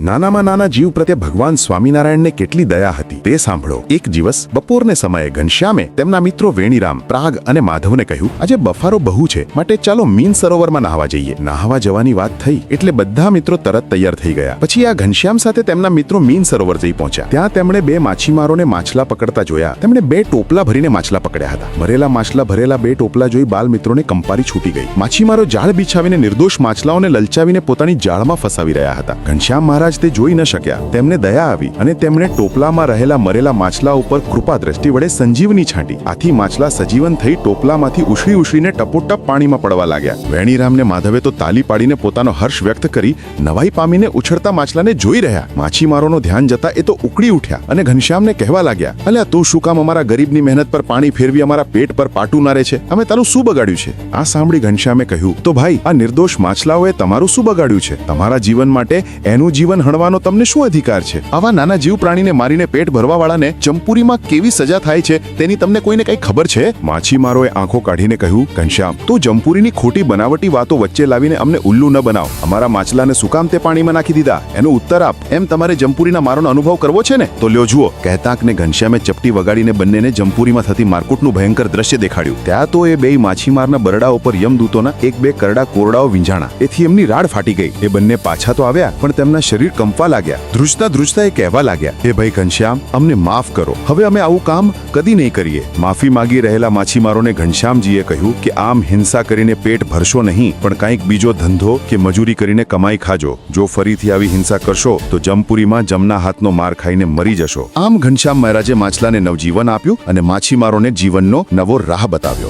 નાનામાં નાના જીવ પ્રત્યે ભગવાન સ્વામિનારાયણને કેટલી દયા હતી તે સાંભળો। એક દિવસ બપોરને સમયે ઘનશ્યામે તેમના મિત્રો વેણીરામ, પ્રાગ અને માધવને કહ્યું, આજે બફારો બહુ છે, માટે ચાલો મીન સરોવરમાં નહાવા જઈએ। નહાવા જવાની વાત થઈ એટલે બધા મિત્રો તરત તૈયાર થઈ ગયા। પછી આ ઘનશ્યામ સાથે તેમના મિત્રો મીન સરોવર જઈ પહોંચ્યા। ત્યાં તેમણે બે માછીમારોને માછલા પકડતા જોયા। તેમણે બે ટોપલા ભરીને માછલા પકડ્યા હતા। મરેલા માછલા ભરેલા બે ટોપલા જોઈ બાલ મિત્રોને કંપારી છૂટી ગઈ। માછીમારો જાળ બિછાવીને નિર્દોષ માછલાઓને લલચાવીને પોતાની જાળમાં ફસાવી રહ્યા હતા। ઘનશ્યામ મહારાજ તે જોઈ ન શક્યા। તેમને દયા આવી અને તેમણે ટોપલામાં રહેલા મરેલા માછલા ઉપર કૃપા દ્રષ્ટિ વડે સંજીવની છાંટી। આથી માછલા સજીવન થઈ ટોપલામાંથી ઉછળી ઉછળીને ટપોટપ પાણીમાં પડવા લાગ્યા। વેણીરામ ને માધવે તો તાલી પાડીને પોતાનો હર્ષ વ્યક્ત કરી નવાઈ પામીને ઉછળતા માછલાને જોઈ રહ્યા। માછીમારોનું ધ્યાન જતા એ તો ઉકળી ઉઠ્યા અને ઘનશ્યામને કહેવા લાગ્યા, અલ્યા તું શું કામ અમારા ગરીબની મહેનત પર પાણી ફેરવી અમારા પેટ પર પાટું નારે છે? અમે તારું શું બગાડ્યું છે? આ સાંભળી ઘનશ્યામે કહ્યું, તો ભાઈ, આ નિર્દોષ માછલાઓએ તમારું શું બગાડ્યું છે? તમારા જીવન માટે એનું જીવન હણવાનો તમને શું અધિકાર છે? આવા નાના જીવ પ્રાણીને મારીને પેટ ભરવાવાળાને ચંપુરીમાં કેવી સજા થાય છે તેની તમને કોઈને કઈ ખબર છે? માછીમારોએ આંખો કાઢીને કહ્યું, ઘનશ્યામ, તું જંપુરીની ખોટી બનાવટી વાતો વચ્ચે લાવીને અમને ઉલ્લુ ન બનાવ। અમારા માછલાને શું કામ તે પાણીમાં નાખી દીધા? એનો ઉત્તર આપ। એમ તમારે જંપુરીના મારનો અનુભવ કરવો છે ને? તો લ્યો જુઓ। કહેતાંકને ઘનશ્યામે ચપટી વગાડીને બંનેને જંપુરીમાં થતી મારકૂટનું ભયંકર દ્રશ્ય દેખાડ્યું। ત્યાં તો એ બે માછીમારના બરડા ઉપર યમદૂતોના એક બે કરડા કોરડાઓ વીંઝાણા। એથી એમની રાડ ફાટી ગઈ। એ બંને પાછા તો આવ્યા, પણ તેમના શરીર કંપવા લાગ્યા। ધ્રુજતા ધ્રુજતા એ કહેવા લાગ્યા, હે ભાઈ ઘનશ્યામ, અમને માફ કરો, હવે અમે આવું કામ કદી નહીં કરીએ। માફી માંગી રહેલા માછીમારોને ઘનશ્યામજીએ કહ્યું કે આમ હિંસા કરીને પેટ ભરશો નહીં, પણ કંઈક બીજો ધંધો કે મજૂરી કરીને કમાઈ ખાજો। જો ફરીથી આવી હિંસા કરશો તો જમપુરીમાં જમના હાથનો માર ખાઈને મરી જશો। આમ ઘનશ્યામ મહારાજે માછલાને નવજીવન આપ્યું અને માછીમારોને જીવનનો નવો રાહ બતાવ્યો।